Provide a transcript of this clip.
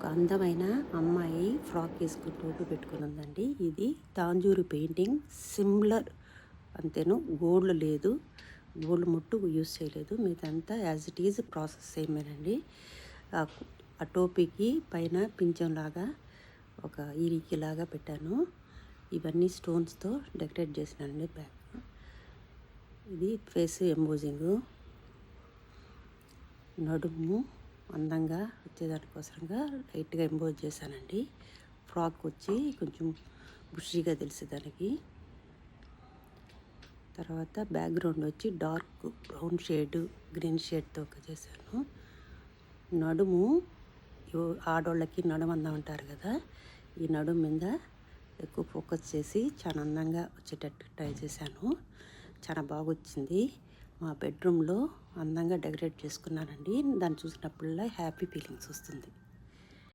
ఒక అందమైన అమ్మాయి ఫ్రాక్ వేసుకుని టోపీ పెట్టుకుని ఉందండి. ఇది తాంజూరి పెయింటింగ్ సిమిలర్ అంతేను. గోల్డ్ లేదు, గోల్డ్ ముట్టు యూస్ చేయలేదు. మీదంతా యాజ్ ఇట్ ఈజ్ ప్రాసెస్ సేమేనండి. ఆ టోపీకి పైన పింఛంలాగా ఒక ఈరికిలాగా పెట్టాను. ఇవన్నీ స్టోన్స్తో డెకరేట్ చేసినానండి. బ్యాక్ ఇది ఫేస్ ఎంబోజింగ్. నడుము అందంగా వచ్చేదానికోసంగా లైట్గా ఎంబోజ్ చేశానండి. ఫ్రాక్ వచ్చి కొంచెం బుషీగా తెలిసేదానికి. తర్వాత బ్యాక్గ్రౌండ్ వచ్చి డార్క్ బ్రౌన్ షేడ్, గ్రీన్ షేడ్తో చేశాను. నడుము ఆడోళ్ళకి నడుము అందం అంటారు కదా, ఈ నడుము మీద ఎక్కువ ఫోకస్ చేసి చాలా అందంగా వచ్చేటట్టు ట్రై చేశాను. చాలా బాగా వచ్చింది. మా బెడ్రూమ్లో అందంగా డెకరేట్ చేసుకున్నానండి. దాన్ని చూసినప్పుడల్లా హ్యాపీ ఫీలింగ్స్ వస్తుంది.